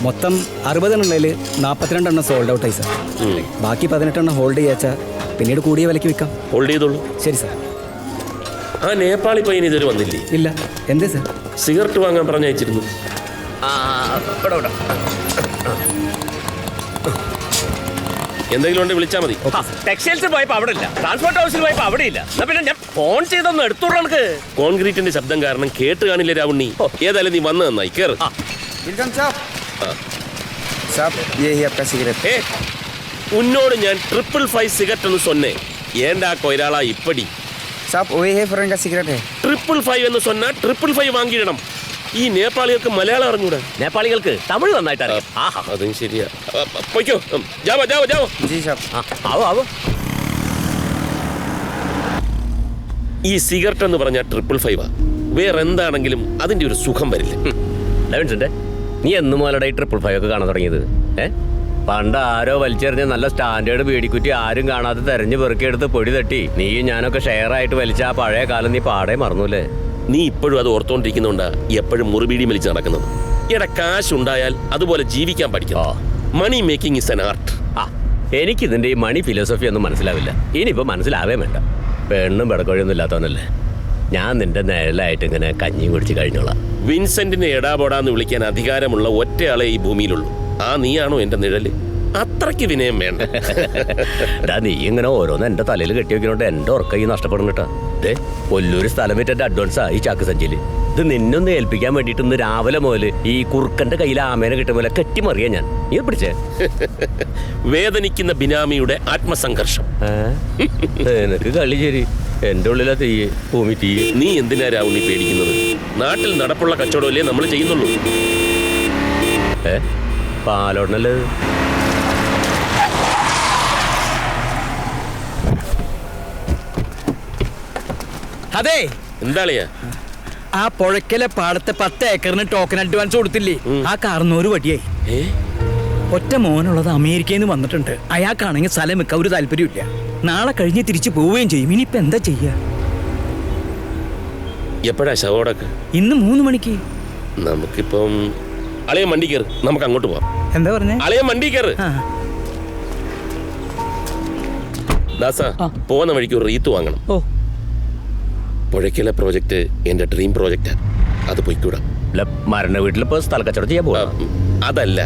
മൊത്തം 60 എണ്ണത്തിൽ 42 എണ്ണം സോൾഡ് ഔട്ടായി സാർ. ബാക്കി 18 എണ്ണം ഹോൾഡ് ചെയ്യാച്ചാൽ പിന്നീട് കൂടിയ വിലയ്ക്ക് വിൽക്കാം. ഹോൾഡ് ചെയ്തോളൂ. ശരി സാർ. ആ നേപ്പാളി പയ്യൻ ഇതുവരെ വന്നില്ലേ? ഇല്ല. എന്തേ സാർ? സിഗരറ്റ് വാങ്ങാൻ പറഞ്ഞയച്ചിരുന്നു. എന്തെങ്കിലും ഉണ്ടെങ്കിൽ വിളിച്ചാൽ മതി. ടെക്സ്റ്റൈൽസിൽ പോയപ്പോ അവിടെ ഇല്ല, ട്രാൻസ്പോർട്ട് ഹൗസിൽ പോയപ്പോ അവിടെ ഇല്ല. പിന്നെ ഞാൻ ഫോൺ ചെയ്തൊന്ന് എടുത്തോളൂ. നമുക്ക് കോൺക്രീറ്റിന്റെ ശബ്ദം കാരണം കേട്ട് കാണില്ല രാവുണ്ണി. ഏതായാലും നീ വന്ന് നന്നായി കേറ്. ഉന്നോട് ഞാൻ 555 സിഗരറ്റ് എന്ന് സൊന്നേ. ഏണ്ടാ കൊയിരാളാ ഇപ്പടി साहब वही है फॉरेन का सिगरेट है. 555 എന്ന് சொன்னா 555 വാങ്ങിയിടണം. ഈ നേപ്പാളികൾക്ക് മലയാളം അറിഞ്ഞൂടാ. നേപ്പാളികൾക്ക് തമിഴ് നന്നായിട്ട് അറിയാം. അതും ശരിയാ. പോയിക്കോ. Joao Joao Joao. जी साहब. ആവോ ആവോ. ഈ സിഗരറ്റ് എന്ന് പറഞ്ഞാൽ 555 വേറെ എന്താണെങ്കിലും അതിന്റെ ഒരു സുഖം വരില്ല. ലെവൻസിന്റെ നീ എന്ന് മുതലടെ 555 ഒക്കെ കാണാൻ തുടങ്ങിയത്? പണ്ട് ആരോ വലിച്ചെറിഞ്ഞ നല്ല സ്റ്റാൻഡേർഡ് ബീഡിക്കുറ്റി ആരും കാണാതെ തെരഞ്ഞു പെറുക്കിയെടുത്ത് പൊടി തട്ടി നീയും ഞാനൊക്കെ ഷെയർ ആയിട്ട് വലിച്ച ആ പഴയ കാലം നീ പാടെ മറന്നൂല്ലേ? നീ ഇപ്പോഴും അത് ഓർത്തോണ്ടിരിക്കുന്നുണ്ടാ എപ്പോഴും മുറിബീടി വലിച്ച് നടക്കുന്നത്. എടാ കാശുണ്ടായാൽ അതുപോലെ ജീവിക്കാൻ പഠിക്കണം. Money making is an art. എനിക്കിതിന്റെ ഈ മണി ഫിലോസഫി ഒന്നും മനസ്സിലാവില്ല. ഇനിയിപ്പോ മനസ്സിലാവേ വേണ്ട. പെണ്ണും പെടക്കൊഴിയൊന്നും ഇല്ലാത്തവനല്ലേ ഞാൻ. നിന്റെ നിഴലായിട്ട് ഇങ്ങനെ കഞ്ഞിയും കുടിച്ച് കഴിഞ്ഞോളാം. വിൻസെന്റിനെ എടാപോടാന്ന് വിളിക്കാൻ അധികാരമുള്ള ഒറ്റയാളെ ഈ ഭൂമിയിലുള്ളൂ. ആ നീയാണോ എന്റെ നിഴല്? അത്രയ്ക്ക് വിനയം വേണ്ട. നീ ഇങ്ങനെ ഓരോന്ന് എന്റെ തലയിൽ കെട്ടി വെക്കുന്നോണ്ട് എന്റെ ഉറക്കം ഈ നഷ്ടപ്പെടുന്നിട്ടാ. കൊല്ലൂര് സ്ഥലം വിറ്റ് എന്റെ അഡ്വാൻസാ ഈ ചാക്ക് സഞ്ചിയില്. ഇത് നിന്നൊന്ന് ഏൽപ്പിക്കാൻ വേണ്ടിട്ട് ഇന്ന് രാവിലെ മുതല് ഈ കുറുക്കന്റെ കയ്യിൽ ആമേനെ കിട്ടും പോലെ കെട്ടിമറിയാ ഞാൻ. നീ പിടിച്ചേ. വേദനിക്കുന്ന ബിനാമിയുടെ ആത്മസംഘർഷം. എനിക്ക് കളി ശരി. എന്റെ ഉള്ളിലാ തീയ് ഭൂമി തീ. നീ എന്തിനാ രാവുണ്ണി പേടിക്കുന്നത്? നാട്ടിൽ നടപ്പുള്ള കച്ചവടമല്ലേ നമ്മൾ ചെയ്യുന്നുള്ളൂ. പാലോടനല്ലേ? അതെ. എന്താളിയാ? ആ പുഴക്കലെ പാടത്തെ 10 ഏക്കറിന് ടോക്കൺ അഡ്വാൻസ് കൊടുത്തില്ലേ? ആ കാർന്നൂര് വടിയായി. ഒറ്റ മോനുള്ളത് അമേരിക്കയിൽ നിന്ന് വന്നിട്ടുണ്ട്. അയാൾക്കാണെങ്കിൽ സ്ഥലം വെക്കാൻ ഒരു താല്പര്യമില്ല. നാളെ കഴിഞ്ഞ് തിരിച്ചു പോവുകയും ചെയ്യും. ഇനിയിപ്പോ എന്താ ചെയ്യാ? എപ്പോഴാ ശവോടൊക്കെ? ഇന്ന് 3 മണിക്ക്. നമുക്കിപ്പം അളയ വണ്ടി കയറ്, നമുക്ക് അങ്ങോട്ട് പോവാം. എന്താ പറഞ്ഞേ? അളയ വണ്ടി കയറ്. ദാസ പോകുന്ന വഴിക്ക് ഒരു റീത്ത് വാങ്ങണം. പുഴയ്ക്കലെ പ്രോജക്റ്റ് എന്റെ ഡ്രീം പ്രോജക്റ്റാ. അത് പോയിക്കൂടാ. മരണ വീട്ടിലിപ്പോ സ്ഥല കച്ചവടം ചെയ്യാൻ പോവാ. അതല്ല,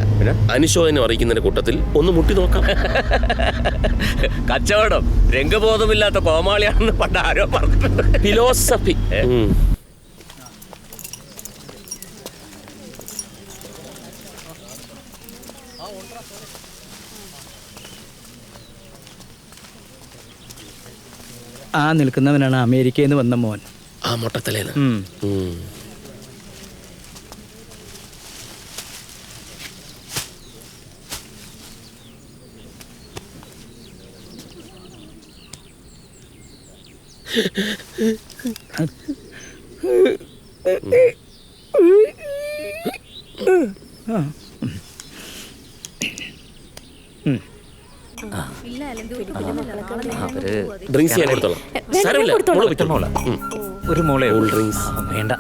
അനുശോചനം അറിയിക്കുന്നതിന്റെ കൂട്ടത്തിൽ ഒന്ന് മുട്ടി നോക്കാം. കച്ചവടം രംഗബോധമില്ലാത്ത കോമാളിയാണെന്ന് പണ്ട് ആരോ പറഞ്ഞിട്ടുണ്ട്. ഫിലോസഫി. ആ നിൽക്കുന്നവനാണ് അമേരിക്കയിൽ നിന്ന് വന്ന മോൻ. ആ മൊട്ടത്തലേന്ന്. ഡ്രിങ്ക്സ് ചെയ്യാൻ കൊടുത്തോളാം. ഒരു മോളെ കൂൾ ഡ്രിങ്ക്സ് വേണ്ട.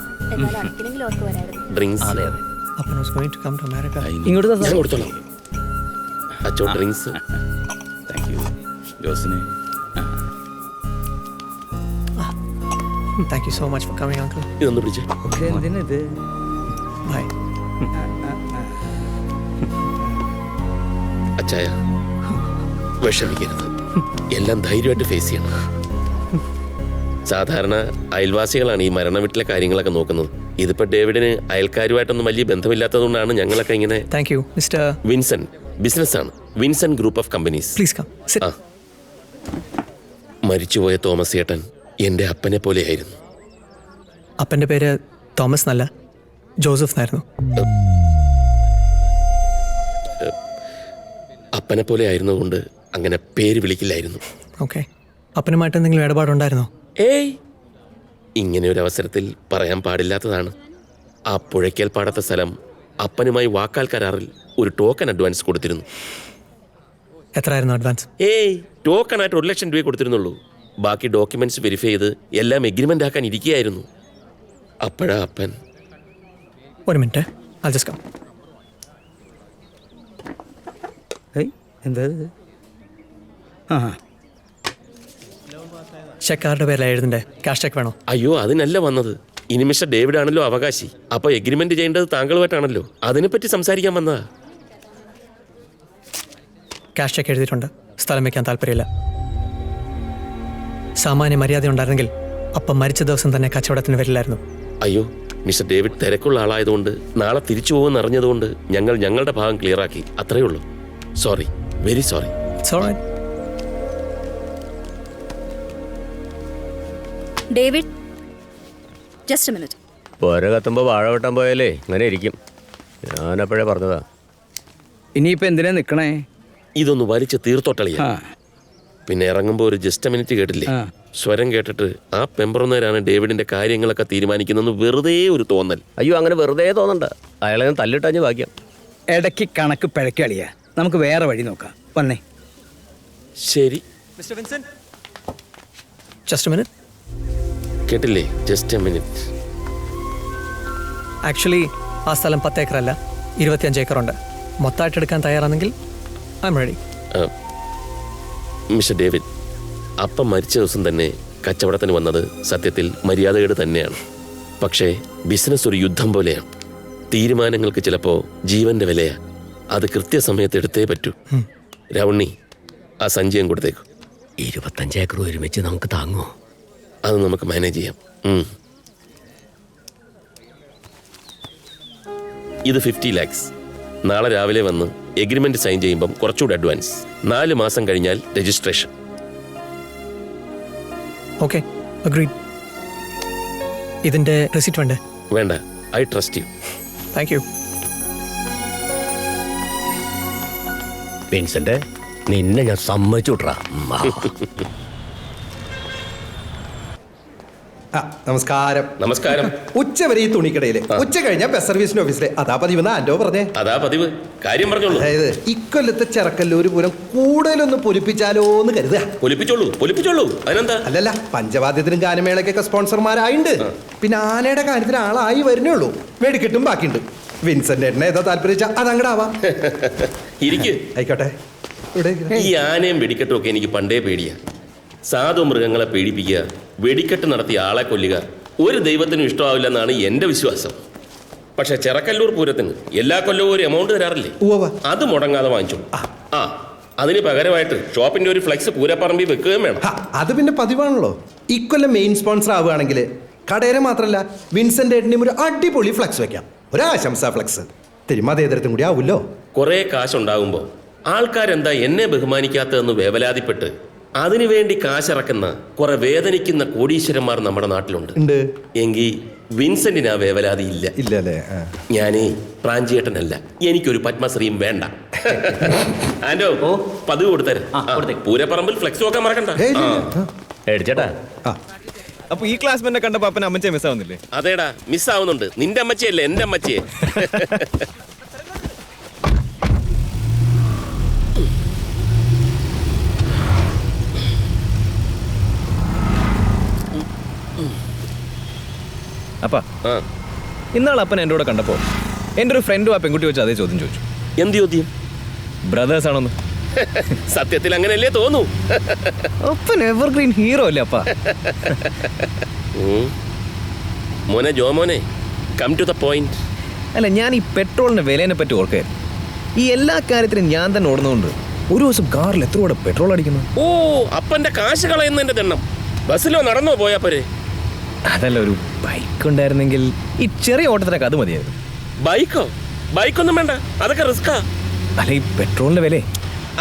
ഡ്രിങ്ക്സ് ഇങ്ങോട്ട് ഞാൻ കൊടുത്തോളാം. അച്ചോ ഡ്രിങ്ക്സ്. താങ്ക് യു ജോസിനെ. Thank you so much for coming, uncle. ഇതൊന്ന് പിടിച്ച്. എന്തിനത്? Bye. അച്ചായ വിഷമിക്കരുത്. എല്ലാം ധൈര്യമായിട്ട് ഫേസ് ചെയ്യണം. സാധാരണ അയൽവാസികളാണ് ഈ മരണ വീട്ടിലെ കാര്യങ്ങളൊക്കെ നോക്കുന്നത്. ഇതിപ്പോ ഡേവിഡിന് അയൽക്കാരുമായിട്ടൊന്നും വലിയ ബന്ധമില്ലാത്തതുകൊണ്ടാണ് ഞങ്ങളൊക്കെ ഇങ്ങനെ. Thank you, Mr. വിൻസൻ ബിസിനസ്സാണ്. Vinson group of companies. Please come. Sit. മരിച്ചുപോയ തോമസ് ചേട്ടൻ എൻ്റെ അപ്പനെ പോലെയായിരുന്നു. അപ്പൻ്റെ പേര് തോമസ് എന്നല്ല, ജോസഫ് എന്നായിരുന്നു. അപ്പനെ പോലെ ആയിരുന്നുകൊണ്ട് അങ്ങനെ പേര് വിളിക്കില്ലായിരുന്നു. ഓക്കെ. അപ്പനുമായിട്ട് എന്തെങ്കിലും ഇടപാടുണ്ടായിരുന്നോ? ഏയ്, ഇങ്ങനെ ഒരു അവസരത്തിൽ പറയാൻ പാടില്ലാത്തതാണ്. ആ പുഴയ്ക്കൽ പാടത്തെ സ്ഥലം അപ്പനുമായി വാക്കാൽ കരാറിൽ ഒരു ടോക്കൺ അഡ്വാൻസ് കൊടുത്തിരുന്നു. എത്രയായിരുന്നു അഡ്വാൻസ്? ഏയ്, ടോക്കണായിട്ട് 1 ലക്ഷം രൂപയെ കൊടുത്തിരുന്നുള്ളൂ. ബാക്കി ഡോക്യുമെന്റ്സ് വെരിഫൈ ചെയ്ത് എല്ലാം എഗ്രിമെന്റ് ആക്കാൻ ഇരിക്കുകയായിരുന്നു. അപ്പോഴാ അപ്പൻ. ഒരു മിനിറ്റ്, I'll just come. എന്താ ഇത്? ആ ചെക്ക് ആരുടെ പേരിലാണ് എഴുതണ്ടേ? ക്യാഷ് ചെക്ക് വേണോ? അയ്യോ അതിനല്ല വന്നത്. ഇനി മിസ്റ്റർ ഡേവിഡ് ആണല്ലോ അവകാശി. അപ്പൊ എഗ്രിമെന്റ് ചെയ്യേണ്ടത് താങ്കളുമായിട്ടാണല്ലോ. അതിനെപ്പറ്റി സംസാരിക്കാൻ വന്നതാ. ക്യാഷ് ചെക്ക് എഴുതിയിട്ടുണ്ട്. സ്ഥലം വയ്ക്കാൻ താല്പര്യമില്ല. സാമാന്യ മര്യാദ ഉണ്ടായിരുന്നെങ്കിൽ അപ്പം മരിച്ച ദിവസം തന്നെ കച്ചവടത്തിന് വരില്ലായിരുന്നു. അയ്യോ മിസ്റ്റർ ഡേവിഡ് തിരക്കുള്ള ആളായതുകൊണ്ട് നാളെ തിരിച്ചു പോകുമെന്ന് അറിഞ്ഞതുകൊണ്ട് ഞങ്ങൾ ഞങ്ങളുടെ ഭാഗം ക്ലിയർ ആക്കി. അത്രയേ ഉള്ളൂ. Sorry, very sorry. It's all right. David, just A minute. പോര കത്തുമ്പോൾ വാഴ വെട്ടാൻ പോയാലേ ഇങ്ങനെ ഇരിക്കും. ഞാനപ്പോഴേ പറഞ്ഞതാ. ഇനിയിപ്പോ എന്തിനാ നിക്കണേ? ഇതൊന്ന് വലിച്ച് തീർത്തോട്ടളിയാ. ആ പിന്നെ ഇറങ്ങുമ്പോൾ ഒരു ജസ്റ്റ് മിനിറ്റ് കേട്ടില്ലേ? ആ. സ്വരം കേട്ടിട്ട് ആ പെമ്പറന്നേരാണ് ഡേവിഡിന്റെ കാര്യങ്ങളൊക്കെ തീരുമാനിക്കുന്നത് വെറുതെ ഒരു തോന്നൽ. അയ്യോ അങ്ങനെ വെറുതെ തോന്നണ്ട. അയാളെ തല്ലിട്ടഞ്ഞ് ഭാഗ്യം. ഇടയ്ക്ക് കണക്ക് പിഴക്കളിയാ. നമുക്ക് വേറെ വഴി നോക്കാം. വന്നേ. ശരി, Just a minute. കേട്ടില്ലേ? Just A minute. ആക്ച്വലി ആ സ്ഥലം 10 ഏക്കറല്ല, 25 ഏക്കറുണ്ട്. മൊത്തമായിട്ട് എടുക്കാൻ തയ്യാറാണെങ്കിൽ I am ready. Mister David, അപ്പം മരിച്ച ദിവസം തന്നെ കച്ചവടത്തിന് വന്നത് സത്യത്തിൽ മര്യാദകേട് തന്നെയാണ്. പക്ഷേ ബിസിനസ് ഒരു യുദ്ധം പോലെയാണ്. തീരുമാനങ്ങൾക്ക് ചിലപ്പോൾ ജീവന്റെ വിലയാ. അത് കൃത്യസമയത്ത് എടുത്തേ പറ്റൂ. രവണ്ണി, ആ സഞ്ചയം കൊടുത്തേക്കു. 25 ഏക്കർ ഒരുമിച്ച് നമുക്ക് താങ്ങുമോ? അത് നമുക്ക് മാനേജ് ചെയ്യാം. ഇത് 50 lakhs. നാളെ രാവിലെ വന്ന് എഗ്രിമെന്റ് സൈൻ ചെയ്യുമ്പം കുറച്ചുകൂടി അഡ്വാൻസ്. 4 മാസം കഴിഞ്ഞാൽ രജിസ്ട്രേഷൻ. Okay, agreed. ഇതിന്റെ റെസിപ്റ്റ് വേണ്ടേ? വേണ്ട, I trust you. Thank you. Vincent, നിന്നെ ഞാൻ സമ്മതിച്ചു വിട്രാ. നമസ്കാരം. നമസ്കാരം. ഉച്ച വരെ ഈ തുണിക്കടയില്, ഉച്ച കഴിഞ്ഞ ബസ് സർവീസിന്റെ ഓഫീസിലെ. അതാ പതിവ് ആൻഡോ പറഞ്ഞേ. അതാ പതിവ്. കാര്യം പറഞ്ഞോളൂ. അതായത് ഇക്കൊല്ലത്തെ ചെറക്കല്ലൂര് പൂരം കൂടുതലൊന്ന് പൊലിപ്പിച്ചാലോ എന്ന് കരുതുക. പൊലിപ്പിച്ചോളൂ. അതിനെന്താ? അല്ലല്ല, പഞ്ചവാദ്യത്തിനും ഗാനമേളക്കൊക്കെ സ്പോൺസർമാരായിണ്ട്. പിന്നെ ആനയുടെ കാര്യത്തിൽ ആളായി വരുന്നേ ഉള്ളൂ. വെടിക്കെട്ടും ബാക്കിയുണ്ട്. വിൻസെന്റ് ഏട്ടനെ ഏതാ താല്പര്യം അതങ്ങടാവാം. ഇരിക്ക്. ആയിക്കോട്ടെ. ഇവിടെ ഈ ആനയും വെടിക്കെട്ടും ഒക്കെ എനിക്ക് പണ്ടേ പേടിയാ. സാധു മൃഗങ്ങളെ പേടിപ്പിക്കുക, വെടിക്കെട്ട് നടത്തി ആളെ കൊല്ലുക ഒരു ദൈവത്തിനും ഇഷ്ടമാവില്ലെന്നാണ് എൻ്റെ വിശ്വാസം. പക്ഷെ ചെറക്കല്ലൂർ പൂരത്തിന് എല്ലാ കൊല്ലവും ഒരു എമൗണ്ട് തരാറില്ലേ? അത് മുടങ്ങാതെ വാങ്ങിച്ചോളൂ. അതിന് പകരമായിട്ട് ഷോപ്പിന്റെ ഒരു ഫ്ലെക്സ് പൂരപ്പറമ്പിൽ വെക്കുകയും വേണം. അത് പിന്നെ പതിവാണല്ലോ. ഇക്കൊല്ലം മെയിൻ സ്പോൺസർ ആവുകയാണെങ്കിൽ കടേരെ മാത്രമല്ല വിൻസെന്റ് ഏട്ടനെയും ഒരു അടിപൊളി ഫ്ലെക്സ് വെക്കാം. ഒരാശംസാ ഫ്ലെക്സ്. തിരുമാതേതരത്തും കൂടി ആവുമല്ലോ. കുറേ കാശുണ്ടാകുമ്പോൾ ആൾക്കാരെന്താ എന്നെ ബഹുമാനിക്കാത്തതെന്ന് വേവലാതിപ്പെട്ട് അതിനുവേണ്ടി കാശിറക്കുന്ന കുറെ വേദനിക്കുന്ന കോടീശ്വരന്മാർ നമ്മുടെ നാട്ടിലുണ്ട്. എങ്കിൽ വിൻസെന്റിന് ആ വേവലാതി ഇല്ല. ഇല്ലല്ലേ? ഞാനേ പ്രാഞ്ചിയേട്ടനല്ല, എനിക്കൊരു പത്മശ്രീയും വേണ്ട. ആൻഡോ, പതിവ് കൊടുത്തരാം. പൂരപ്പറമ്പിൽ ഫ്ലെക്സ് നോക്കാൻ മറക്കണ്ട. ചേട്ടാ, അപ്പൊ ഈ ക്ലാസ്മെന്റിനെ കണ്ടപ്പോ അപ്പൻ അമ്മച്ചെ മിസ് ആവുന്നില്ലേ? അതേടാ, മിസ് ആവുന്നുണ്ട്. നിന്റെ അമ്മച്ചിയല്ലേ എന്റെ അമ്മച്ചിയെ. അപ്പാ, ഇന്നാൾ അപ്പൻ എൻ്റെ കൂടെ കണ്ടപ്പോ എൻ്റെ ഒരു ഫ്രണ്ടും ആ പെൺകുട്ടി വെച്ച് അതേ ചോദ്യം ചോദിച്ചു. എന്ത് ചോദ്യം? ബ്രദേഴ്സ് ആണോന്ന്. സത്യത്തിൽ അങ്ങനെയല്ലേ തോന്നൂ. അപ്പൻ എവർഗ്രീൻ ഹീറോ അല്ലേ അപ്പാ? മോനെ ജോമോനെ, കം ടു ദ പോയിന്റ്. അല്ല, ഞാൻ ഈ പെട്രോളിന്റെ വിലേനെ പറ്റി ഓർക്കായിരുന്നു. ഈ എല്ലാ കാര്യത്തിനും ഞാൻ തന്നെ ഓടുന്നതുകൊണ്ട് ഒരു ദിവസം കാറിൽ എത്ര കൂടെ പെട്രോൾ അടിക്കുന്നു. ഓ, അപ്പന്റെ കാശ് കളയുന്നതിന്റെ ദണ്ണം. ബസ്സിലോ നടന്നോ പോയാ പോരെ? അതല്ല, ഒരു ബൈക്ക് ഉണ്ടായിരുന്നെങ്കിൽ ഈ ചെറിയ ഓട്ടത്തിനൊക്കെ അത് മതിയായിരുന്നു. ബൈക്കോ? ബൈക്കൊന്നും വേണ്ട, അതൊക്കെ റിസ്കാ. അല്ല, ഈ പെട്രോളിന്റെ വില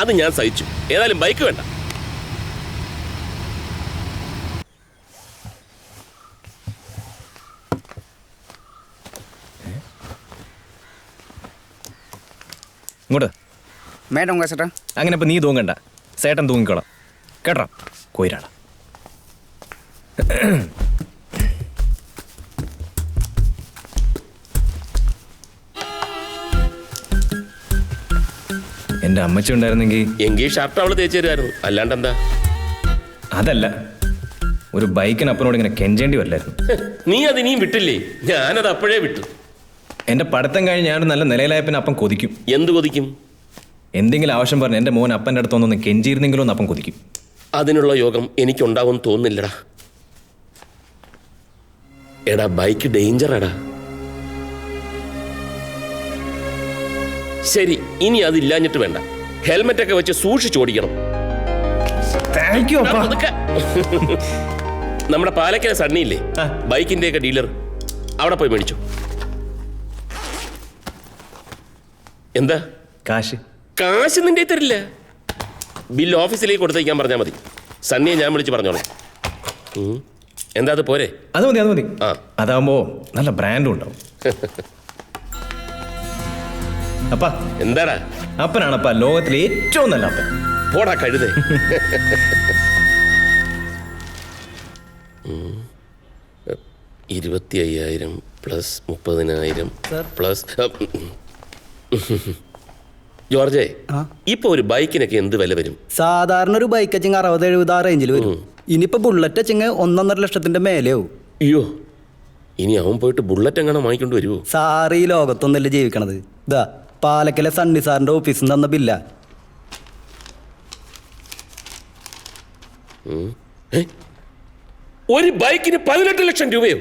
അത് ഞാൻ സഹിച്ചു. ഏതായാലും ബൈക്ക് വേണ്ട. ഇങ്ങോട്ട്. അങ്ങനെ ഇപ്പൊ നീ തൂങ്ങണ്ട, സേട്ടൻ തൂങ്ങിക്കോളാം കേട്ടോ. കോയിരാള. എന്റെ അമ്മച്ചി ഉണ്ടായിരുന്നെങ്കിൽ എങ്കിൽ ഷർട്ട് അവള് തേച്ചു തരുമായിരുന്നു. അല്ലാണ്ട് എന്താ? അതല്ല, ഒരു ബൈക്കിന് അപ്പനോട് ഇങ്ങനെ കെഞ്ചേണ്ടി വരില്ലായിരുന്നു. നീ അത് ഇനിയും വിട്ടില്ലേ? ഞാനത് അപ്പോഴേ വിട്ടു. എന്റെ പഠിത്തം കഴിഞ്ഞ് ഞാനൊരു നല്ല നിലയിലായ പിന്നെ അപ്പം കൊതിക്കും. എന്ത് കൊതിക്കും? എന്തെങ്കിലും ആവശ്യം പറഞ്ഞ് എൻ്റെ മോൻ അപ്പൻ്റെ അടുത്തൊന്നൊന്ന് കെഞ്ചിയിരുന്നെങ്കിലും ഒന്ന് അപ്പം കൊതിക്കും. അതിനുള്ള യോഗം എനിക്കുണ്ടാവും തോന്നുന്നില്ലടാ. എടാ ബൈക്ക് ഡേഞ്ചറാടാ. ശരി, ഇനി അതില്ലാഞ്ഞിട്ട് വേണ്ട, ഹെൽമെറ്റ് ഒക്കെ വെച്ച് സൂക്ഷിച്ചോടിക്കണം. താങ്ക് യു അപ്പാ. അതൊക്കെ നമ്മുടെ പാലക്കര സണ്ണിയില്ലേ, ബൈക്കിന്റെ ഒക്കെ ഡീലർ, അവിടെ പോയി മേടിച്ചു. എന്താ കാശ്? കാശ് നിന്റെ തരില്ല, ബില്ല് ഓഫീസിലേക്ക് കൊടുത്തേക്കാൻ പറഞ്ഞാൽ മതി. സണ്ണിയെ ഞാൻ വിളിച്ച് പറഞ്ഞോളെ. എന്താ അത് പോരെ? അത് മതി, അത് മതി. ആ, അതാവുമ്പോ നല്ല ബ്രാൻഡും ഉണ്ടാവും. അപ്പാ എന്താടാ? അപ്പനാണപ്പാ ലോകത്തിലെ ഏറ്റവും നല്ല അപ്പൻ. പോടാ കഴുതേ. 25,000 പ്ലസ് 30,000 പ്ലസ്. ജോർജേ, ഇപ്പൊ ഒരു ബൈക്കിനൊക്കെ എന്ത് വില വരും? സാധാരണ ഒരു ബൈക്ക് വെച്ചെങ്കിൽ 60-70 റേഞ്ചിൽ വരും. ഇനിയിപ്പോ ബുള്ളറ്റ് വെച്ചെങ്കിൽ 1.5 ലക്ഷത്തിന്റെ മേലെയാവും. അയ്യോ, ഇനി അവൻ പോയിട്ട് ബുള്ളറ്റ് എങ്ങനെ വാങ്ങിക്കൊണ്ട് വരുമോ? സാറ് ഈ ലോകത്തൊന്നല്ലേ ജീവിക്കണത്. ഇതാ പാലക്കലെ സണ്ണി സാറിന്റെ ഓഫീസിൽ നിന്ന് തന്ന ബില്ല. ഒരു ബൈക്കിന് 18 ലക്ഷം രൂപയോ?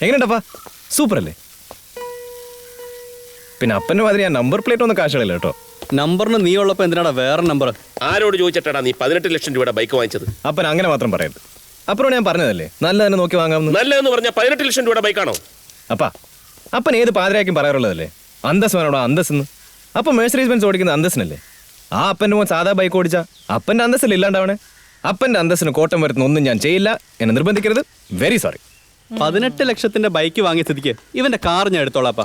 എങ്ങനെയുണ്ടപ്പാ? സൂപ്പർ അല്ലേ? പിന്നെ അപ്പൻ്റെ മാതിരി ഞാൻ നമ്പർ പ്ലേറ്റ് ഒന്നും കാശുകളില്ല കേട്ടോ. നമ്പറിന് നീ ഉള്ളപ്പോ എന്തിനാടാ വേറെ നമ്പർ? ആരോട് ചോദിച്ചിട്ടാടാ നീ 18 ലക്ഷം രൂപയുടെ ബൈക്ക് വാങ്ങിച്ചത്? അപ്പൻ അങ്ങനെ മാത്രം പറയരുത്. അപ്പനോട് ഞാൻ പറഞ്ഞതല്ലേ നല്ല തന്നെ നോക്കി വാങ്ങാമെന്ന്. നല്ലതെന്ന് പറഞ്ഞാൽ 18 ലക്ഷം രൂപയുടെ ബൈക്കാണോ? അപ്പാ അപ്പൻ ഏത് പാതിരാക്കും പറയാറുള്ളതല്ലേ അന്തസ് വേണോടോ അന്തസ്ന്ന്. അപ്പം മേഴ്സറീസ് ബെൻസ് ഓടിക്കുന്ന അന്തസ്സിനല്ലേ. ആ അപ്പൻ്റെ മോൻ സാധാ ബൈക്ക് ഓടിച്ചാ അപ്പൻ്റെ അന്തസ്സിൽ ഇല്ലാണ്ടാവണേ. അപ്പൻ്റെ അന്തസ്സിന് കോട്ടം വരുത്തുന്ന ഒന്നും ഞാൻ ചെയ്യില്ല. എന്നെ നിർബന്ധിക്കരുത്. Very sorry. 18 ലക്ഷത്തിന്റെ ബൈക്ക് വാങ്ങിയ സ്ഥിതിക്ക് ഇവന്റെ കാർ ഞാൻ എടുത്തോളാപ്പാ.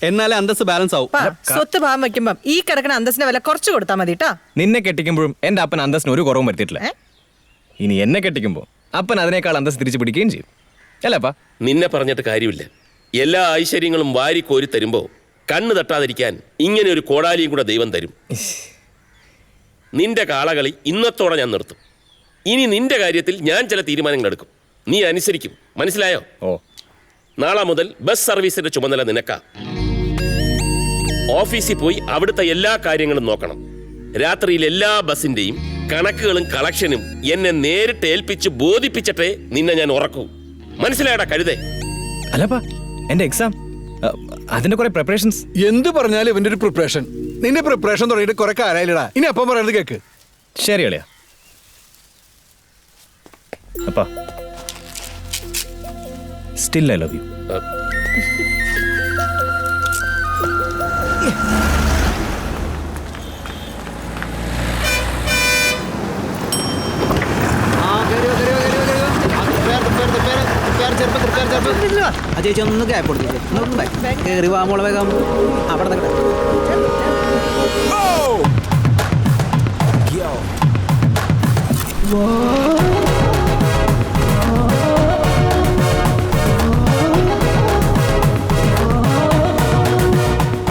എന്നാലേ അന്തസ് ബാലൻസ് ആവും. സ്വത്ത് ഭാഗം വെക്കുമ്പം ഈ കിടക്കുന്ന അന്തസ്സിന്റെ വില കുറച്ച് കൊടുത്താൽ മതി കേട്ടാ. നിന്നെ കെട്ടിക്കുമ്പോഴും എന്റെ അപ്പൻ അന്തസ്സിന് ഒരു കുറവും വരുത്തിയിട്ടില്ല. ഇനി എന്നെ കെട്ടിക്കുമ്പോൾ അപ്പൻ അതിനേക്കാൾ അന്തസ് തിരിച്ചു പിടിക്കുകയും ചെയ്യും. അല്ലപ്പാ? നിന്നെ പറഞ്ഞിട്ട് കാര്യമില്ല. എല്ലാ ഐശ്വര്യങ്ങളും വാരി കോരി തരുമ്പോ കണ്ണ് തട്ടാതിരിക്കാൻ ഇങ്ങനെ ഒരു കോടാലിയും കൂടെ ദൈവം തരും. നിന്റെ കാളകളി ഇന്നത്തോടെ ഞാൻ നിർത്തും. ഇനി നിന്റെ കാര്യത്തിൽ ഞാൻ ചില തീരുമാനങ്ങൾ എടുക്കും. നീ അനുസരിക്കും. മനസ്സിലായോ? ഓ. നാളെ മുതൽ ബസ് സർവീസിന്റെ ചുമതല നിനക്കാ. ഓഫീസിൽ പോയി അവിടുത്തെ എല്ലാ കാര്യങ്ങളും നോക്കണം. രാത്രിയിൽ എല്ലാ ബസിന്റെയും കണക്കുകളും കളക്ഷനും എന്നെ നേരിട്ട് ഏൽപ്പിച്ച് ബോധിപ്പിച്ചിട്ടേ നിന്നെ ഞാൻ ഉറക്കൂ. മനസ്സിലായടാ കഴുതേ? അല്ലപ്പാ എന്റെ എക്സാം അതിന്റെ കുറെ പ്രിപ്പറേഷൻസ്. എന്ത് പറഞ്ഞാലും ഇവന്റെ ഒരു പ്രിപ്പറേഷൻ. നിന്റെ പ്രിപ്പറേഷൻ തുടങ്ങിയിട്ട് കുറെ കാലായില്ലടാ. ഇനി അപ്പം പറയുന്നത് കേക്ക്. ശരി അളിയാ. അപ്പാ സ്റ്റിൽ ഐ ലവ് യു. ചേച്ചി ഒന്ന് ഗ്യാപ്പ് കൊടുത്തില്ലേ? കയറി വാമോളെ വേഗം അവിടെ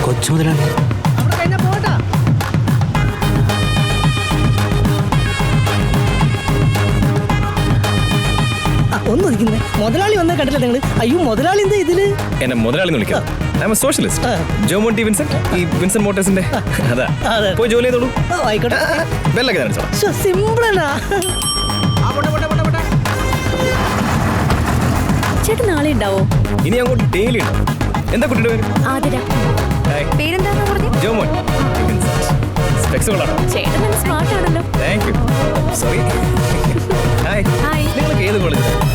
കൊച്ചു മുതലാണ്. ഒന്നിരിക്കുന്നേ മുതലാളി വന്നാൽ കണ്ടില്ല നിങ്ങൾ? അയ്യോ മുതലാളി എന്താ ഇതില്? എന്നെ മുതലാളി വിളിക്കാം. I M A socialist. Jomon T Vincent, ഈ വിൻസെന്റ് മോട്ടോഴ്സിന്റെ. അതാ പോയി ജോലി ചെയ്തോളൂ. ആയിക്കോട്ടെ. ബെല്ലൊക്കെ കാണിച്ചോളാം. സിമ്പിളാ. ചേട്ടൻ നാളെ ഉണ്ടാവോ? ഇനി അങ്ങോട്ട് ഡെയിലി ഉണ്ടാവും. എന്താ കുട്ടിയുടെ പേര്? ആതിര. പേരെന്താന്ന് പറഞ്ഞു? ജോമോൻ. സ്പെക്സ് കൊള്ളാണോ? ചേട്ടൻ നല്ല സ്മാർട്ട് ആണല്ലോ. Thank you. Sorry. Hi. Hi. നിങ്ങളൊക്കെ ഏത് കോളേജിലാണ്?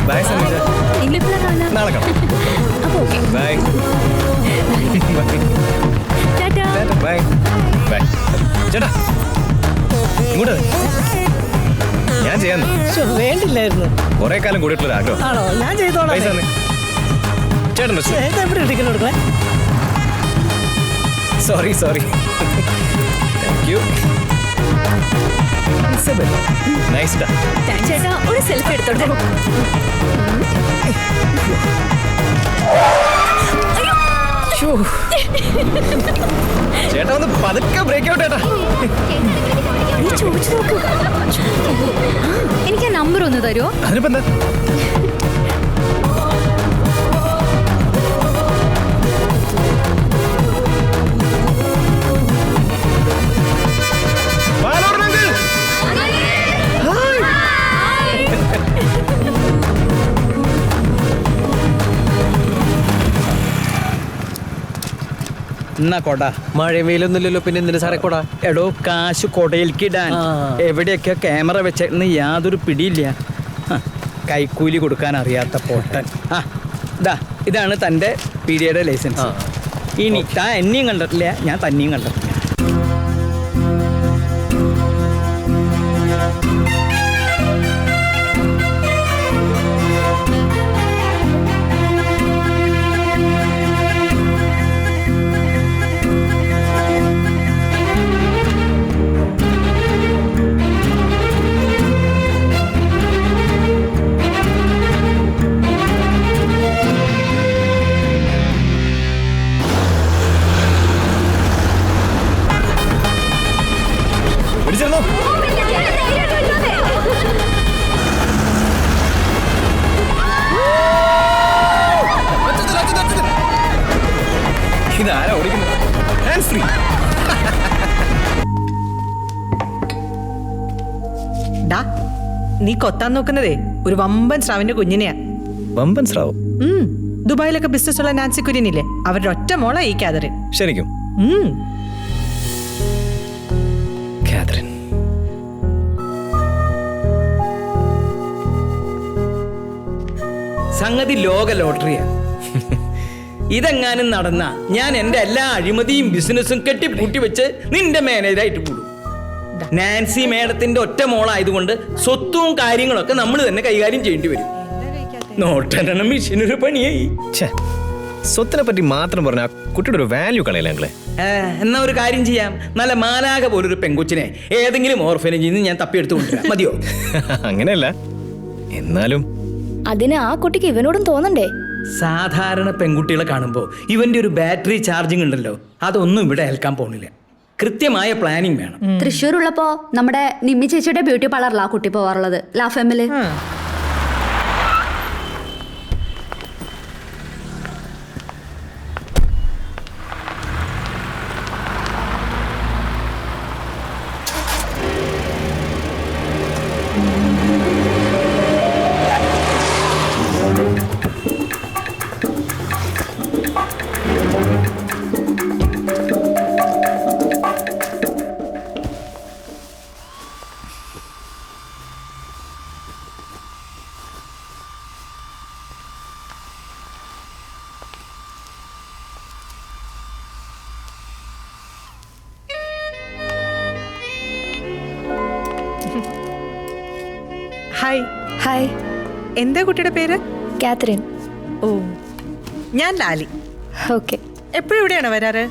ബൈ സഞ്ജയ്. ഇംഗ്ലീഷിലാണ് നാളെ കാണാം. അപ്പൊ ഓക്കെ. ബൈ. ബൈ. ശ്ശോ, വേണ്ടില്ലായിരുന്നു. കുറെ കാലം കൂടിയിട്ടുള്ള ആഗ്രഹം. ആണോ? ഞാൻ ചെയ്തോളാം. പൈസ തന്നെ. ചേട്ടൻ എവിടെ ഇരിക്കണം കൊടുക്കണേ? Sorry thank you. നൈസ് ഡാ. ചേട്ടാ ഒരു സെൽഫി എടുത്തോട്ടെ. ചേട്ടാ ഒന്ന് പതുക്കെ ബ്രേക്ക് ഔട്ട് ചേട്ടാ. ചോദിച്ചു നോക്കൂ. എനിക്ക് ആ നമ്പർ ഒന്ന് തരുമോ? അതിനിപ്പോ എന്താ? എന്നാ കൊട. മഴയും വെയിലൊന്നുമില്ലല്ലോ, പിന്നെ എന്തിനു സാറേ കൊട? എടോ കാശ് കൊടയിൽക്കിടാൻ എവിടെയൊക്കെ ക്യാമറ വെച്ചേന്ന് യാതൊരു പിടിയില്ല. കൈക്കൂലി കൊടുക്കാൻ അറിയാത്ത പൊട്ടൻ. ഇതാണ് തൻ്റെ പീഡിയയുടെ ലൈസൻസ്. ഇനി താൻ എന്നെയും കണ്ടിട്ടില്ല, ഞാൻ തന്നെയും കണ്ടിട്ടില്ല. ഇതാരാ ഓടിക്കുന്നത്? Hands free. നീ കൊത്താൻ നോക്കുന്നതേ ഒരു വമ്പൻ സ്രാവിന്റെ കുഞ്ഞിനെയാ. വമ്പൻ സ്രാവ്? ദുബായിലൊക്കെ ബിസിനസ് ഉള്ള നാൻസി കുര്യനില്ലേ, അവരുടെ ഒറ്റ മോള ഈ കാതറിൻ. ശരിക്കും? കാതറിൻ സംഗതി ലോക ലോട്ടറിയാ. ഇതെങ്ങാനും നടന്ന ഞാൻ എൻ്റെ എല്ലാ അഴിമതിയും ബിസിനസ്സും കെട്ടിപ്പൂട്ടി വെച്ച് നിന്റെ മാനേജറായിട്ട് കൂടും. നാൻസി മേഡത്തിന്റെ ഒറ്റ മോളായതുകൊണ്ട് സ്വത്തും കാര്യങ്ങളൊക്കെ നമ്മൾ തന്നെ കൈകാര്യം ചെയ്യേണ്ടി വരും. നോട്ടെണ്ണം മെഷീനൊരു പണിയായി. സ്വത്തിനെ പറ്റി മാത്രം പറഞ്ഞ കുട്ടിയുടെ ഒരു വാല്യൂ കളയില്ലേ? എന്നാ ഒരു കാര്യം ചെയ്യാം, നല്ല മാലാക പോലൊരു പെങ്കൊച്ചിനെ ഏതെങ്കിലും ഓർഫനേജിൽ നിന്ന് ഞാൻ തപ്പിയെടുത്ത് കൊണ്ടുവരാം. മതിയോ? അങ്ങനെയല്ല, എന്നാലും അതിന് ആ കുട്ടിക്ക് ഇവനോടും തോന്നണ്ടേ? സാധാരണ പെൺകുട്ടികളെ കാണുമ്പോൾ ഇവന്റെ ഒരു ബാറ്ററി ചാർജിങ് ഉണ്ടല്ലോ, അതൊന്നും ഇവിടെ ഏൽക്കാൻ പോണില്ല. കൃത്യമായ പ്ലാനിങ് വേണം. തൃശ്ശൂർ ഉള്ളപ്പോ നമ്മുടെ നിമ്മി ചേച്ചിയുടെ ബ്യൂട്ടി പാർലറിലാ കുട്ടി പോവാറുള്ളത്, ലാ ഫെമില്. ഹായ്. ഹായ്. എന്താ കുട്ടിയുടെ പേര്? കാതറിൻ. ഓ, ഞാൻ ലാലി. ഓക്കെ. എപ്പോഴും ഇവിടെയാണോ വരാറ്?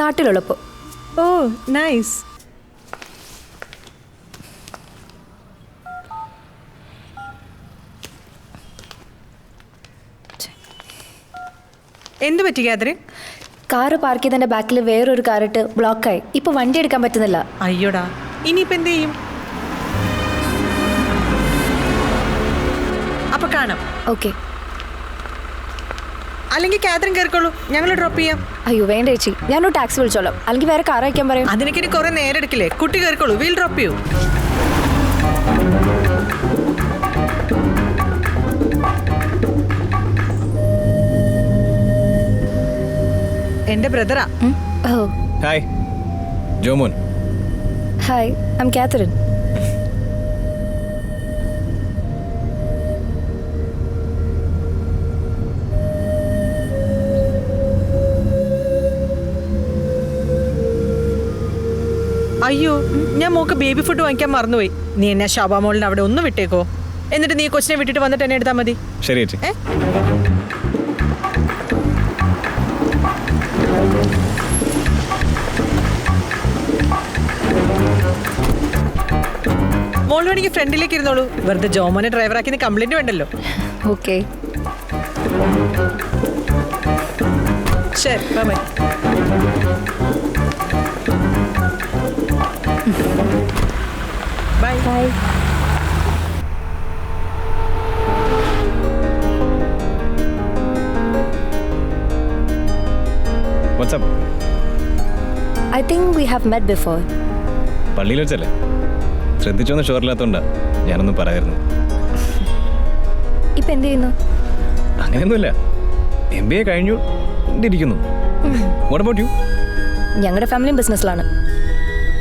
നാട്ടിലുള്ളപ്പോ. ഓ, നൈസ്. എന്ത് പറ്റി കാതറിൻ? കാറ് പാർക്ക് ചെയ്തതിന്റെ ബാക്കിൽ വേറൊരു കാറിട്ട് ബ്ലോക്കായി. ഇപ്പൊ വണ്ടി എടുക്കാൻ പറ്റുന്നില്ല. അയ്യോടാ, ഇനിയിപ്പോ എന്ത് ചെയ്യും? അപ്പൊ കാണാം. ഓക്കെ. അല്ലെങ്കിൽ കാതറിൻ കയറിക്കോളൂ, ഞങ്ങൾ ഡ്രോപ്പ് ചെയ്യാം. അയ്യോ വേണ്ട ചേച്ചി, ഞാനൊരു ടാക്സി വിളിച്ചോളാം, അല്ലെങ്കിൽ വേറെ കാർ അയക്കാൻ പറയും. അതിനൊക്കെ ഇനി കുറെ നേരം എടുക്കില്ലേ? കുട്ടി കയറിക്കോളൂ, വീൽ ഡ്രോപ്പ് ചെയ്യൂ. എന്റെ ബ്രദറാ. Oh hi, Jomon. Hi, I am Catherine. അയ്യോ ഞാൻ മോക്ക് ബേബി ഫുഡ് വാങ്ങിക്കാൻ മറന്നുപോയി. നീ എന്നെ ശോഭാമോളിന് അവിടെ ഒന്ന് വിട്ടേക്കോ. എന്നിട്ട് നീ കൊച്ചിനെ വിട്ടിട്ട് വന്നിട്ട് എന്നെ എടുത്താൽ മതി. ശരി ചേച്ചി. മോൾ വേണമെങ്കിൽ ഫ്രണ്ടിലേക്ക് ഇരുന്നോളൂ. വെറുതെ ജോമോനെ ഡ്രൈവറാക്കി കംപ്ലൈന്റ് വേണ്ടല്ലോ. ഓക്കെ. ശരി bye. Bye bye. What's up I think we have met before. പള്ളിയിൽ വെച്ചല്ലേ? ശ്രദ്ധിച്ചോന്ന് ഷുവറില്ലാത്തോണ്ടാ ഞാനൊന്നും പറയായിരുന്നു. ഇപ്പൊ എന്ത് ചെയ്യുന്നു? അങ്ങനെയൊന്നുമില്ല. MBA കഴിഞ്ഞു ഇരിക്കുന്നു. What about you? ഞങ്ങളുടെ ഫാമിലിയും ബിസിനസ്സിലാണ്.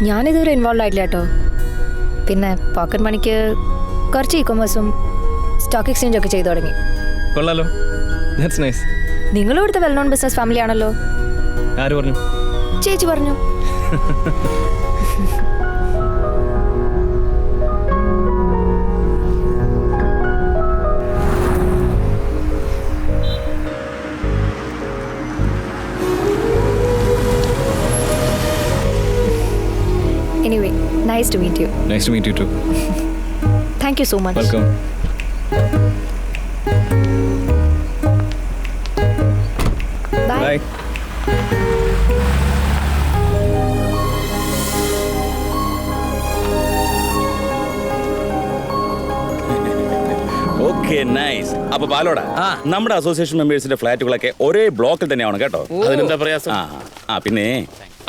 ഞാനിതുവരെ ഇൻവോൾവ് ആയിട്ടില്ല കേട്ടോ. പിന്നെ പോക്കറ്റ് മണിക്ക് കുറച്ച് ഇ-കൊമേഴ്സും സ്റ്റോക്ക് എക്സ്ചേഞ്ച് ഒക്കെ ചെയ്തു തുടങ്ങി. കൊള്ളാലോ. That's nice. നിങ്ങളും ഇവിടുത്തെ വെൽ നോൺ ബിസിനസ് ഫാമിലി ആണല്ലോ. ആര് പറഞ്ഞു? ചേച്ചി പറഞ്ഞു. Anyway, nice to meet you. Nice to meet you too. Thank you so much. Welcome. Bye. Bye. Okay nice. അപ്പൊ പാലോടാ, നമ്മുടെ അസോസിയേഷൻ മെമ്പേഴ്സിന്റെ ഫ്ലാറ്റുകളൊക്കെ ഒരേ ബ്ലോക്കിൽ തന്നെയാണ് കേട്ടോ. അതിനെന്താ പ്രയാസം? പിന്നെ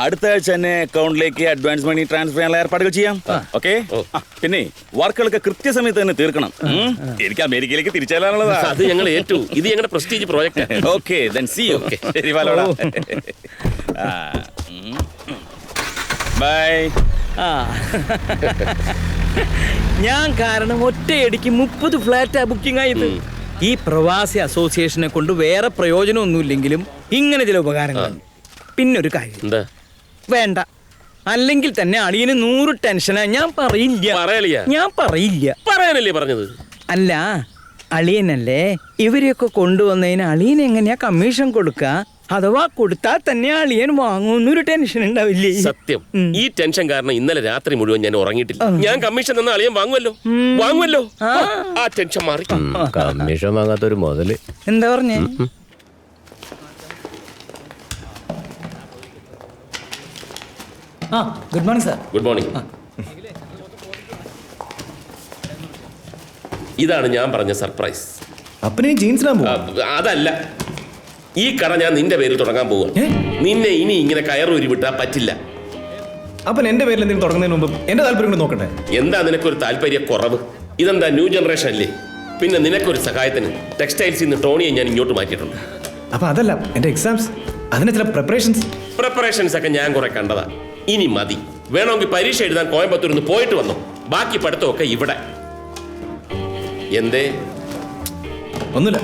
അടുത്ത ആഴ്ച തന്നെ അക്കൗണ്ടിലേക്ക് അഡ്വാൻസ് മണി ട്രാൻസ്ഫർ ചെയ്യാനുള്ള ഏർപ്പാടുകൾ ചെയ്യാം. ഓക്കെ. പിന്നെ വർക്കുകളൊക്കെ കൃത്യസമയത്ത് തന്നെ തീർക്കണം. എനിക്ക് അമേരിക്കയിലേക്ക് തിരിച്ചാലാണുള്ളതാ. അത് ഞങ്ങൾ ഏറ്റു. ഇത് ഞങ്ങളുടെ prestige project. Okay then see you. ശരി പാലോടാ. ബൈ. ഞാൻ കാരണം ഒറ്റയടിക്ക് 30 ഫ്ലാറ്റാ ബുക്കിംഗ് ആയത്. ഈ പ്രവാസി അസോസിയേഷനെ കൊണ്ട് വേറെ പ്രയോജനമൊന്നുമില്ലെങ്കിലും ഇങ്ങനെ ചില ഉപകാരങ്ങളുണ്ട്. പിന്നൊരു കാര്യം എന്താ? വേണ്ട, അല്ലെങ്കിൽ തന്നെ അളിയന് 100 ടെൻഷനാ. ഞാൻ പറയില്ല. ഞാൻ പറയില്ല. പറയാനല്ലേ പറഞ്ഞത്? അല്ല, അളിയനല്ലേ ഇവരെയൊക്കെ കൊണ്ടുവന്നതിന് അളിയൻ എങ്ങനെയാ കമ്മീഷൻ കൊടുക്ക? അഥവാ കൊടുത്താൽ തന്നെ അളിയൻ വാങ്ങുന്നൊരു ടെൻഷൻ ഉണ്ടാവില്ലേ? സത്യം, ഈ ടെൻഷൻ കാരണം ഇന്നലെ രാത്രി മുഴുവൻ ഞാൻ ഉറങ്ങിയിട്ടില്ല. ഞാൻ കമ്മീഷൻ തന്ന അളിയൻ വാങ്ങുമല്ലോ. ആ ടെൻഷൻ മാറി. കമ്മീഷൻ വാങ്ങാത്തൊരു മുതല്. എന്താ പറഞ്ഞേ? Good morning sir. Good morning. ഇതാണ് ഞാൻ പറഞ്ഞ സർപ്രൈസ്. അപ്പനെ ജീൻസിനാ അതല്ല, ഈ കട ഞാൻ നിന്റെ പേരിൽ തുടങ്ങാൻ പോവുക. നിന്നെ ഇനി ഇങ്ങനെ കയറൂരി വിട്ടാ പറ്റില്ല. അപ്പൻ എന്റെ പേരിൽ എന്തെങ്കിലും തുടങ്ങുന്നതിന് മുമ്പ് എന്റെ താല്പര്യം കൊണ്ട് നോക്കട്ടെ. എന്താ നിനക്കൊരു താല്പര്യ കുറവ്? ഇതെന്താ ന്യൂ ജനറേഷൻ അല്ലേ? പിന്നെ നിനക്കൊരു സഹായത്തിന് ടെക്സ്റ്റൈൽസിൽ നിന്ന് ടോണിയെ ഞാൻ ഇങ്ങോട്ട് മാറ്റിയിട്ടുണ്ട്. അപ്പൊ അതല്ല എന്റെ എക്സാംസ്, അതിന് ചില പ്രിപ്പറേഷൻസ് ഒക്കെ ഞാൻ കുറെ കണ്ടതാ. ഇനി മതി. വേണമെങ്കിൽ പരീക്ഷ എഴുതാൻ കോയമ്പത്തൂരിൽ നിന്ന് പോയിട്ട് വന്നു. ബാക്കി പഠിത്തമൊക്കെ ഇവിടെ. എന്തേ? ഒന്നുമില്ല.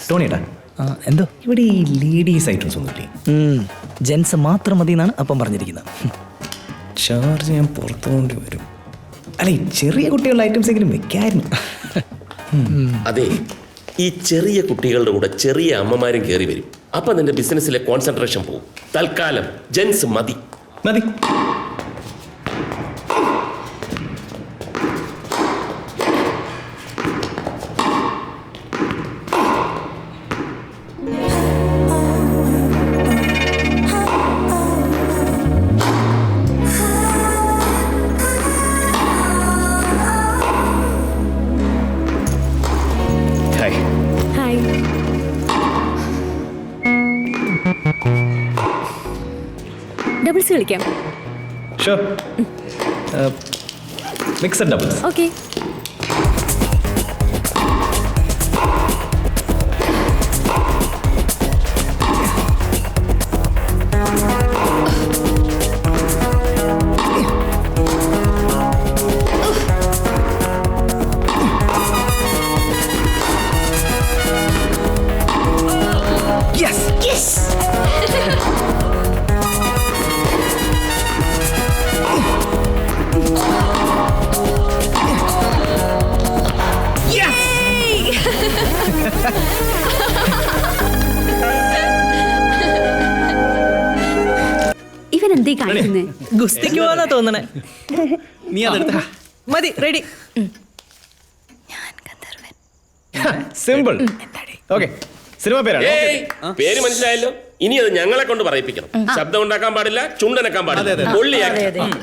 ടോണിയേട്ടാ, എന്തോ ഇവിടെ ഈ ലേഡീസ് ഐറ്റംസ് ഒന്നുമില്ലേ? ജെൻസ് മാത്രം മതി എന്നാണ് അപ്പം പറഞ്ഞിരിക്കുന്നത്. ചാർജ് ഞാൻ പുറത്തു കൊണ്ട് വരും. അല്ല, ഈ ചെറിയ കുട്ടികളുടെ ഐറ്റംസ് എങ്കിലും വെക്കായിരുന്നു. അതെ, ഈ ചെറിയ കുട്ടികളുടെ കൂടെ ചെറിയ അമ്മമാരും കയറി വരും. അപ്പൊ നിന്റെ ബിസിനസ്സിലെ കോൺസെൻട്രേഷൻ പോകും. തൽക്കാലം ജെൻസ് മതി. മതി. ഡബിൾസ് കളിക്കാം. ഷുവർ. Mixed doubles. ഓക്കെ. ഈ കാണിക്കുന്നേ? ഗുസ്തിക്ക് പോവാന്നാ തോന്നണേ. നീ അതെടുത്ത മതി, റെഡി. സിമ്പിൾ. ഓക്കെ, സിനിമ പേരാണ്. ഏയ്, പേര് മനസ്സിലായല്ലോ. ഇനി അത് ഞങ്ങളെ കൊണ്ട് പറയിപ്പിക്കണം. ശബ്ദം ഉണ്ടാക്കാൻ പാടില്ല, ചുണ്ടനക്കാൻ പാടില്ല.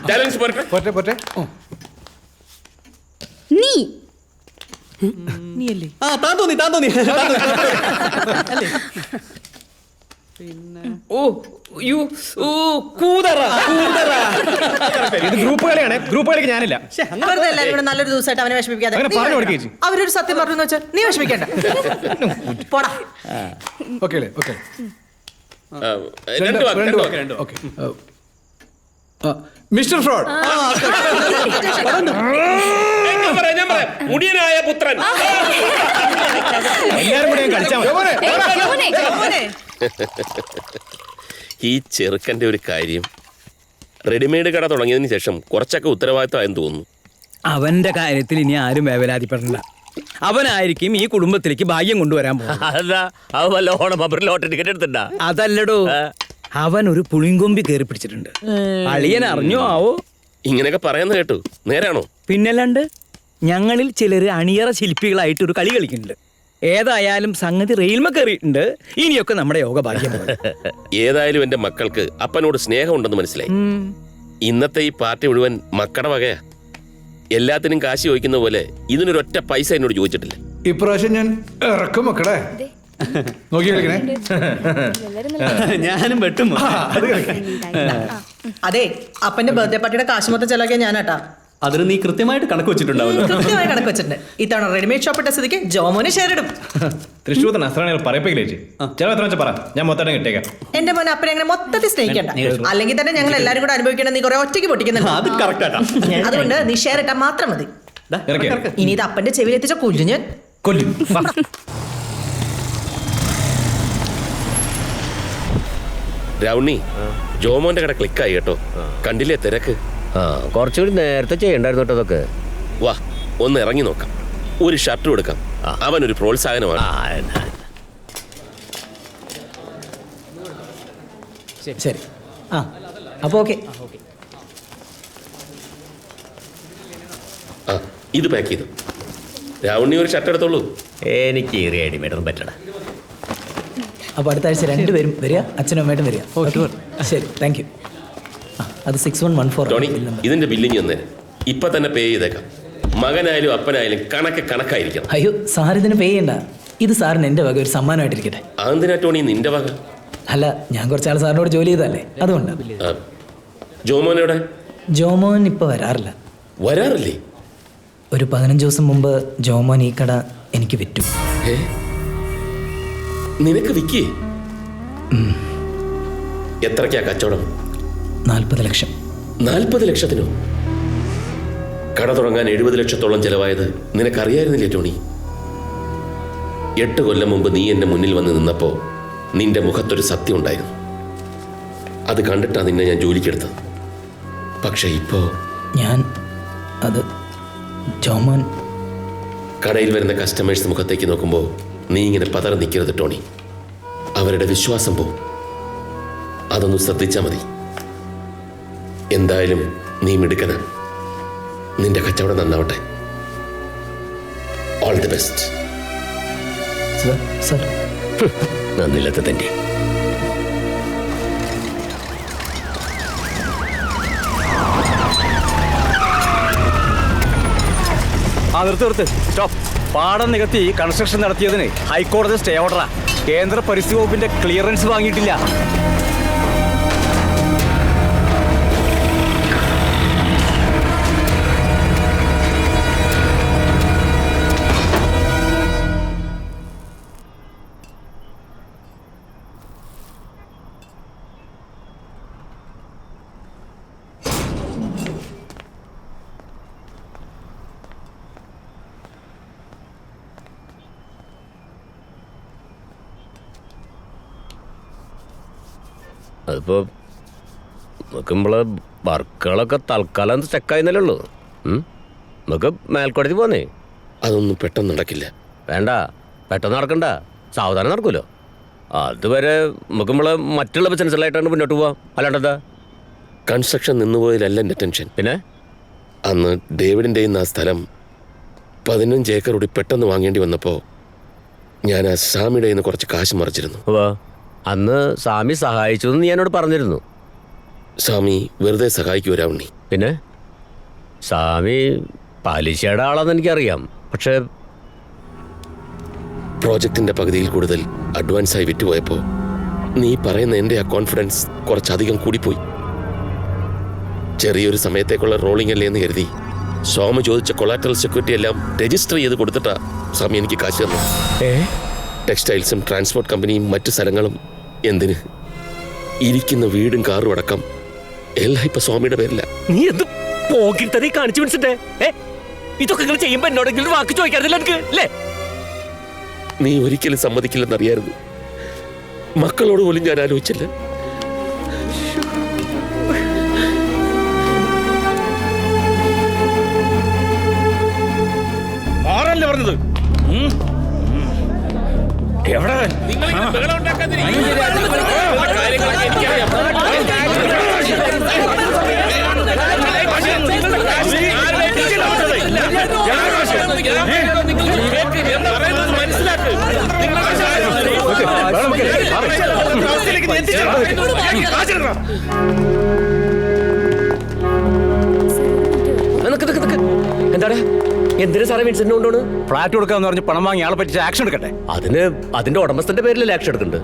ടാലൻസ് പോരട്ടെ. പോട്ടെ പോട്ടെ. നീ നീയല്ലേ? താൻ തോന്നി ഇത് ഗ്രൂപ്പ് കളിയാണ്. ഗ്രൂപ്പ് കളിക്ക് ഞാനില്ല. വെറുതെ എല്ലാവരും കൂടെ നല്ലൊരു ദിവസമായിട്ട് അവനെ വിഷമിപ്പിക്കാതെ. അങ്ങനെ പറഞ്ഞു കൊടുക്ക് ചേച്ചി. അവരൊരു സത്യം പറഞ്ഞു വെച്ചാൽ നീ വിഷമിക്കണ്ട. പോടാ. ഓക്കെ അല്ലേ? ഓക്കെ. രണ്ട് വാക്ക്. ഓക്കെ. Mister fraud. ഞാൻ പറയാം. മുടിയനായ പുത്രൻ. എല്ലാരും കൂടെ കളിച്ചാൽ മതി. ഈ ചെറുക്കന്റെ ഒരു കാര്യം, റെഡിമെയ്ഡ് കട തുടങ്ങിയതിന് ശേഷം കുറച്ചൊക്കെ ഉത്തരവാദിത്തമായെന്ന് തോന്നുന്നു. അവന്റെ കാര്യത്തിൽ ഇനി ആരും വേവലാതിപ്പെടണ്ട. അവനായിരിക്കും ഈ കുടുംബത്തിലേക്ക് ഭാഗ്യം കൊണ്ടുവരാൻ പോകുന്നത്. അതാ അവ വല്ല ഓണം അപ്പുറം ലോട്ടറി ടിക്കറ്റ് എടുത്തിട്ടാ. അതല്ലടോ, അവൻ ഒരു പുളിങ്കൊമ്പി കയറി പിടിച്ചിട്ടുണ്ട്. അളിയൻ അറിഞ്ഞോ ആവോ? ഇങ്ങനെയൊക്കെ പറയുന്നത് കേട്ടു. നേരാണോ? പിന്നല്ലാണ്ട് ഞങ്ങളിൽ ചിലര് അണിയറ ശില്പികളായിട്ട് ഒരു കളി കളിക്കുന്നുണ്ട്. ഏതായാലും സംഗതി റെയിൽമ കയറിയിട്ടുണ്ട്. ഇനിയൊക്കെ നമ്മുടെ യോഗഭാഗ്യം. ഏതായാലും എന്റെ മക്കൾക്ക് അപ്പനോട് സ്നേഹമുണ്ടെന്ന് മനസ്സിലായി. ഇന്നത്തെ ഈ പാർട്ടി മുഴുവൻ മക്കളുടെ വകയാ. എല്ലാത്തിനും കാശി ചോദിക്കുന്ന പോലെ ഇതിനൊരൊറ്റ പൈസ എന്നോട് ചോദിച്ചിട്ടില്ല. ഇപ്രാവശ്യം ഞാൻ ഇറക്കും മക്കളെ. നോക്കി കളിക്കണേ. ഞാനും വെട്ടും. അതെ, അപ്പന്റെ ബർത്ത്ഡേ പാർട്ടിയുടെ കാശ് മൊത്തം ചെലവാക്കിയ ഞാനാട്ടാ. അതിന് നീ കൃത്യമായിട്ട് കണക്ക് വെച്ചിട്ടുണ്ടാവല്ലോ. കൃത്യമായി കണക്ക് വെച്ചിട്ടുണ്ട്. ഇത്തവണ റെഡിമെയ്ഡ് ഷോപ്പ് ഇട്ട സ്ഥിതിക്ക് ജോമോന് ഷെയർ ഇടും. തൃശ്ശൂർ നസ്രാണികൾ പറയപ്പിക്കില്ലേ ചേച്ചി? ചിലവ് എത്ര വെച്ചാൽ പറ, ഞാൻ മൊത്തം കിട്ടേക്കാം. എന്റെ മോനെ അപ്പനെ അങ്ങനെ മൊത്തത്തിൽ സ്നേഹിക്കണ്ട. അല്ലെങ്കിൽ തന്നെ ഞങ്ങൾ എല്ലാരും കൂടെ അനുഭവിക്കണം. നീ കുറെ ഒറ്റയ്ക്ക് പൊട്ടിക്കുന്നുണ്ട്. അത് കറക്റ്റ് ആട്ടാ. അതുകൊണ്ട് നീ ഷെയർ ഇട്ടാൽ മാത്രം മതി. ഇറക്കിയോ? ഇനി ഇത് അപ്പന്റെ ചെവിയിൽ എത്തിച്ച കൊല്ലു ഞാൻ. കൊല്ലും. വാ. രാവണി, ജോമോന്റെ കട ക്ലിക്കായി കേട്ടോ. കണ്ടില്ലേ തിരക്ക്? കുറച്ചുകൂടി നേരത്തെ ചെയ്യണ്ടായിരുന്നു കേട്ടോ അതൊക്കെ. വാ, ഒന്ന് ഇറങ്ങി നോക്കാം. ഒരു ഷർട്ട് കൊടുക്കാം. അവനൊരു പ്രോത്സാഹനമാണ്. ശരി. അപ്പൊ ഓക്കെ. ഇത് പാക്ക് ചെയ്തു. രാവണി ഒരു ഷർട്ട് എടുത്തോളൂ. എനിക്ക് റെഡിമെയ്ഡ് പറ്റണം. അപ്പൊ അടുത്ത ആഴ്ച രണ്ടുപേരും വരിക, അച്ഛനും അമ്മയായിട്ടും വരിക. ശരി, താങ്ക് യു. അത് 6114. ടോണി, ഇതിന്റെ ബില്ലിങ് തന്നെ ഇപ്പൊ തന്നെ പേ ചെയ്തേക്കാം. മകനായാലും അപ്പനായാലും കണക്കായിരിക്കണം. അയ്യോ സാർ ഇതിന് പേ ചെയ്യണ്ട. ഇത് സാറിന് എന്റെ വക ഒരു സമ്മാനമായിട്ടിരിക്കട്ടെ. അതെന്തിനാ ടോണി നിന്റെ വക? അല്ല, ഞാൻ കുറച്ചാൾ സാറിനോട് ജോലി ചെയ്തല്ലേ, അതുകൊണ്ട്. ജോമോനോടെ? ജോമോൻ ഇപ്പൊ വരാറില്ല. വരാറില്ലേ? ഒരു 15 ദിവസം മുമ്പ് ജോമോൻ ഈ കട എനിക്ക് വിറ്റു. നിനക്ക് വിക്കേ? എത്രക്കാ കച്ചവടം? 40 ലക്ഷം. 40 ലക്ഷത്തിനോ? കട തുടങ്ങാൻ 70 ലക്ഷത്തോളം ചെലവായത് നിനക്കറിയായിരുന്നില്ലേ ടോണി? 8 കൊല്ലം മുമ്പ് നീ എന്റെ മുന്നിൽ വന്ന് നിന്നപ്പോ നിന്റെ മുഖത്തൊരു സത്യം ഉണ്ടായിരുന്നു. അത് കണ്ടിട്ടാ നിന്നെ ഞാൻ ജോലിക്കെടുത്തത്. പക്ഷെ ഇപ്പോ അത് ജോമോൻ. കടയിൽ വരുന്ന കസ്റ്റമേഴ്സ് മുഖത്തേക്ക് നോക്കുമ്പോൾ നീ ഇങ്ങനെ പതറി നിൽക്കരുത് ടോണി. അവരുടെ വിശ്വാസം പോവും. അതൊന്ന് ശ്രദ്ധിച്ചാൽ മതി. എന്തായാലും നീ മിടുക്കന. നിന്റെ കച്ചവടം നന്നാവട്ടെ. All the best. നന്ദില്ലാത്ത തന്നെ. നിർത്ത്. സ്റ്റോപ്പ്. പാടം നികത്തി കൺസ്ട്രക്ഷൻ നടത്തിയതിന് ഹൈക്കോടതി സ്റ്റേ ഓർഡറാ. കേന്ദ്ര പരിസ്ഥിതി വകുപ്പിന്റെ ക്ലിയറൻസ് വാങ്ങിയിട്ടില്ല. അതിപ്പോ നമുക്ക് നമ്മളെ വർക്കുകളൊക്കെ തൽക്കാലം സ്റ്റക്കായിരുന്നല്ലേ ഉള്ളൂ. നമുക്ക് മേൽക്കോടതി പോന്നേ. അതൊന്നും പെട്ടെന്ന് നടക്കില്ല. വേണ്ട, പെട്ടെന്ന് നടക്കണ്ട, സാവധാനം നടക്കുമല്ലോ. അതുവരെ നമുക്ക് നമ്മളെ മറ്റുള്ള ബിസിനസ്സുകളായിട്ടാണ് മുന്നോട്ട് പോവാം. അല്ലാണ്ടെന്താ? കൺസ്ട്രക്ഷൻ നിന്നുപോയതിലല്ല എൻ്റെ ടെൻഷൻ. പിന്നെ അന്ന് ഡേവിഡിൻ്റെ ആ സ്ഥലം 15 ഏക്കർ കൂടി പെട്ടെന്ന് വാങ്ങേണ്ടി വന്നപ്പോൾ ഞാൻ ആ സ്വാമിയുടെ നിന്ന് കുറച്ച് കാശ് മറിച്ചിരുന്നു. അന്ന് സ്വാമി സഹായിച്ചു എന്ന് നീ എന്നോട് പറഞ്ഞിരുന്നു. സ്വാമി വെറുതെ സഹായിക്കൂ രാവണി. പിന്നെ സ്വാമി പലിശയുടെ ആളാന്ന് എനിക്കറിയാം. പക്ഷേ പ്രോജക്റ്റിൻ്റെ പകുതിയിൽ കൂടുതൽ അഡ്വാൻസായി വിറ്റുപോയപ്പോൾ നീ പറയുന്ന എൻ്റെ ആ കോൺഫിഡൻസ് കുറച്ചധികം കൂടിപ്പോയി. ചെറിയൊരു സമയത്തേക്കുള്ള റോളിംഗ് അല്ലേ എന്ന് കരുതി സ്വാമി ചോദിച്ച കൊളാറ്ററൽ സെക്യൂരിറ്റി എല്ലാം രജിസ്റ്റർ ചെയ്ത് കൊടുത്തിട്ടാ സ്വാമി എനിക്ക് കാശ് തന്നു. ടെക്സ്റ്റൈൽസും ട്രാൻസ്പോർട്ട് കമ്പനിയും മറ്റു സ്ഥലങ്ങളും എന്തിന്, ഇരിക്കുന്ന വീടും കാറും അടക്കം എല്ലാം ഇപ്പൊ സ്വാമിയുടെ പേരില്ല. നീ എന്ത് പോക്കിട്ടതേ കാണിച്ചു മനസ്സിട്ടേ? ഇതൊക്കെ നിങ്ങൾ ചെയ്യുമ്പോ എന്നോടെങ്കിലും വാക്ക് ചോദിക്കാറില്ല എനിക്ക് അല്ലേ? നീ ഒരിക്കലും സമ്മതിക്കില്ലെന്നറിയായിരുന്നു. മക്കളോട് പോലും ഞാൻ ആലോചിച്ചില്ല. ആരല്ലേ പറഞ്ഞത്? എവിടെ എന്താണ്? എന്തിനാ സാറേ വിൻസെന്റ് കൊണ്ടോണ്? ഫ്ലാറ്റ് കൊടുക്കാന്ന് പറഞ്ഞ് പണം വാങ്ങി ആളെ പറ്റിച്ച് ആക്ഷൻ എടുക്കട്ടെ. അതിന്റെ ഉടമസ്ഥന്റെ പേരിലല്ലേ ആക്ഷൻ എടുക്കുന്നുണ്ട്.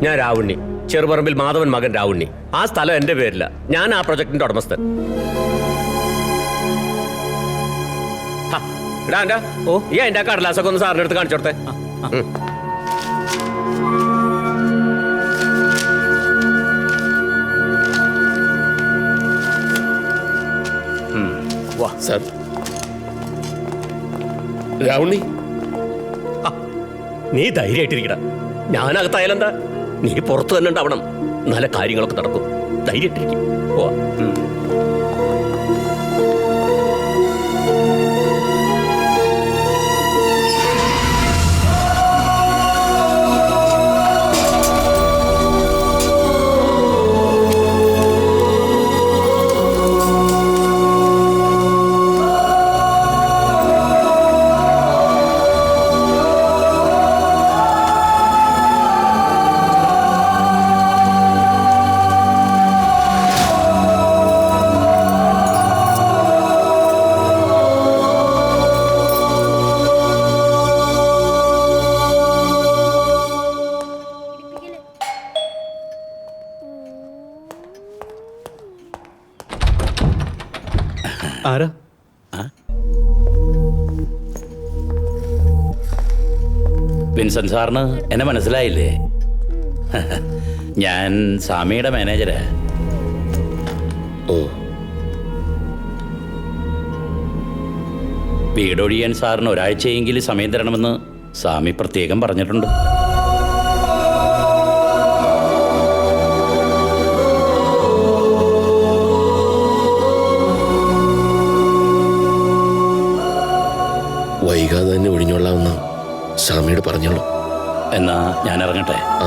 ഞാൻ രാവുണ്ണി, ചെറുപറമ്പിൽ മാധവൻ മകൻ രാവുണ്ണി. ആ സ്ഥലം എന്റെ പേരില. ഞാൻ ആ പ്രൊജക്ടിന്റെ ഉടമസ്ഥൻ. ഈ അതിന്റെ കടലാസൊക്കെ ഒന്ന് സാറിന്റെ അടുത്ത് കാണിച്ചു കൊടുത്തേ. സാർ രാവണി, നീ ധൈര്യമായിട്ടിരിക്കട. ഞാനകത്തായാലെന്താ, നീ പുറത്തു തന്നെ ഉണ്ടാവണം. നല്ല കാര്യങ്ങളൊക്കെ നടക്കും. ധൈര്യമായിട്ടിരിക്കും. ആരാ? വിൻസെന്റ് സാറിന് എന്നെ മനസ്സിലായില്ലേ? ഞാൻ സ്വാമിയുടെ മാനേജരാ. ഓ, വീടൊഴിയാൻ സാറിന് ഒരാഴ്ചയെങ്കിലും സമയം തരണമെന്ന് സ്വാമി പ്രത്യേകം പറഞ്ഞിട്ടുണ്ട്. വൈകാതെ തന്നെ ഒഴിഞ്ഞോളാമെന്ന് സ്വാമിയോട് പറഞ്ഞോളൂ. എന്നാ ഞാൻ ഇറങ്ങട്ടെ. ആ.